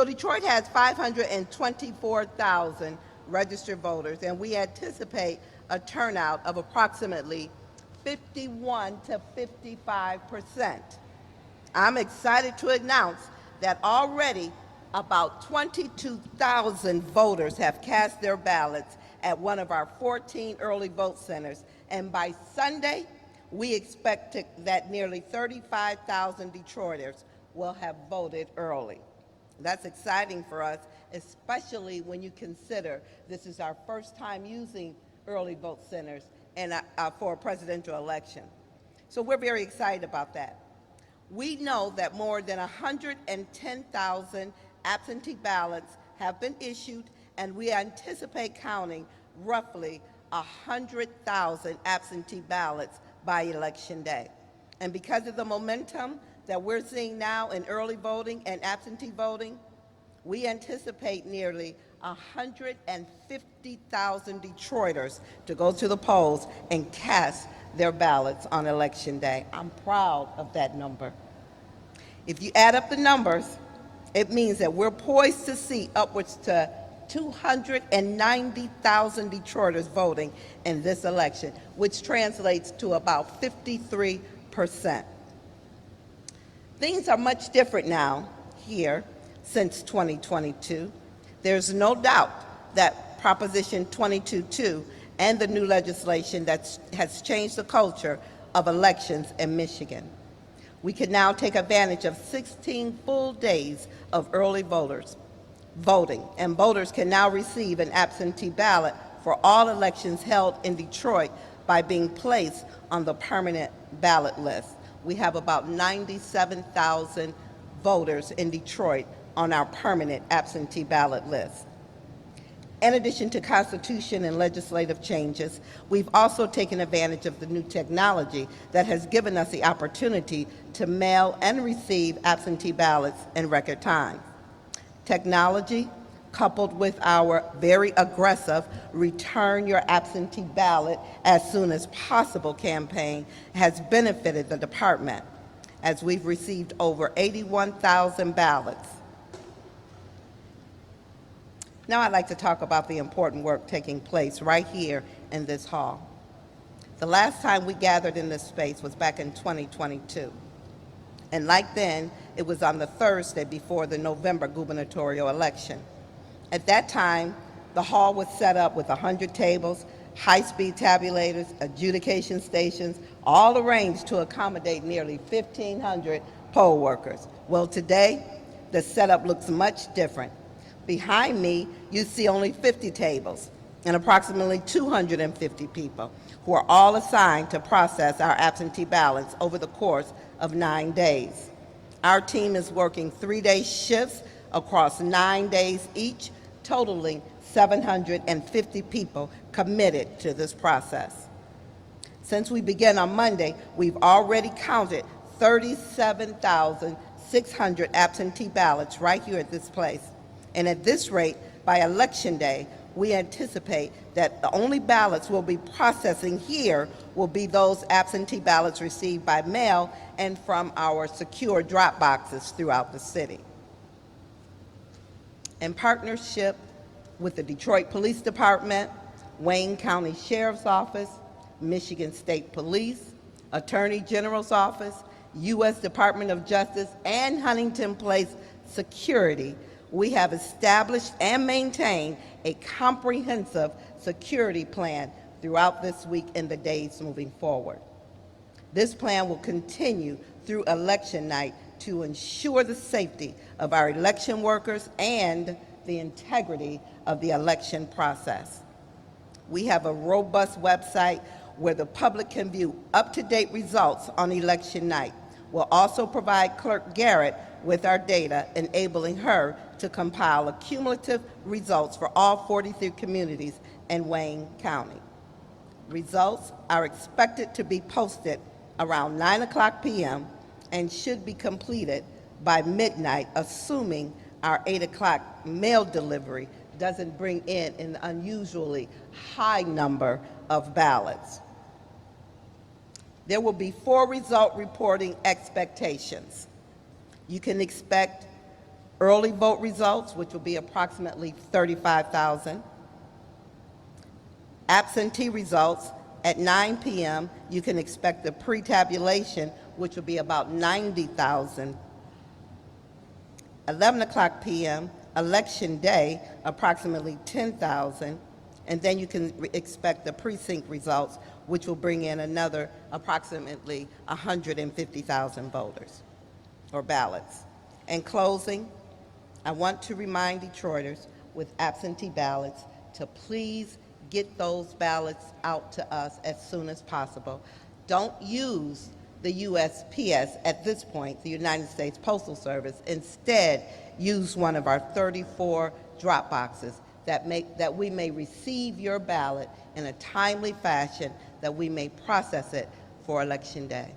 So Detroit has 524,000 registered voters, and we anticipate a turnout of approximately 51 to 55%. I'm excited to announce that already about 22,000 voters have cast their ballots at one of our 14 early vote centers, and by Sunday, we expect that nearly 35,000 Detroiters will have voted early. That's exciting for us, especially when you consider this is our first time using early vote centers for a presidential election. So we're very excited about that. We know that more than 110,000 absentee ballots have been issued, and we anticipate counting roughly 100,000 absentee ballots by Election Day. And because of the momentum that we're seeing now in early voting and absentee voting, we anticipate nearly 150,000 Detroiters to go to the polls and cast their ballots on Election Day. I'm proud of that number. If you add up the numbers, it means that we're poised to see upwards to 290,000 Detroiters voting in this election, which translates to about 53%. Things are much different now here since 2022. There's no doubt that Proposition 22-2 and the new legislation that has changed the culture of elections in Michigan. We can now take advantage of 16 full days of early voting, and voters can now receive an absentee ballot for all elections held in Detroit by being placed on the permanent ballot list. We have about 97,000 voters in Detroit on our permanent absentee ballot list. In addition to constitution and legislative changes, we've also taken advantage of the new technology that has given us the opportunity to mail and receive absentee ballots in record time. Technology, coupled with our very aggressive Return Your Absentee Ballot as Soon as Possible campaign, has benefited the department, as we've received over 81,000 ballots. Now I'd like to talk about the important work taking place right here in this hall. The last time we gathered in this space was back in 2022. And like then, it was on the Thursday before the November gubernatorial election. At that time, the hall was set up with 100 tables, high-speed tabulators, adjudication stations, all arranged to accommodate nearly 1,500 poll workers. Well, today, the setup looks much different. Behind me, you see only 50 tables and approximately 250 people who are all assigned to process our absentee ballots over the course of 9 days. Our team is working 3-day shifts across 9 days each, totaling 750 people committed to this process. Since we began on Monday, we've already counted 37,600 absentee ballots right here at this place. And at this rate, by Election Day, we anticipate that the only ballots we'll be processing here will be those absentee ballots received by mail and from our secure drop boxes throughout the city. In partnership with the Detroit Police Department, Wayne County Sheriff's Office, Michigan State Police, Attorney General's Office, U.S. Department of Justice, and Huntington Place Security, we have established and maintained a comprehensive security plan throughout this week and the days moving forward. This plan will continue through election night to ensure the safety of our election workers and the integrity of the election process. We have a robust website where the public can view up-to-date results on election night. We'll also provide Clerk Garrett with our data, enabling her to compile accumulative results for all 43 communities in Wayne County. Results are expected to be posted around 9:00 p.m. and should be completed by midnight, assuming our 8:00 mail delivery doesn't bring in an unusually high number of ballots. There will be 4 result reporting expectations. You can expect Early vote results, which will be approximately 35,000. Absentee results, at 9 p.m., you can expect the pre-tabulation, which will be about 90,000. 11 o'clock p.m., election day, approximately 10,000. And then you can expect the precinct results, which will bring in another approximately 150,000 voters or ballots. In closing, I want to remind Detroiters with absentee ballots to please get those ballots out to us as soon as possible. Don't use the USPS at this point, the United States Postal Service. Instead, use one of our 34 drop boxes that we may receive your ballot in a timely fashion, that we may process it for Election Day.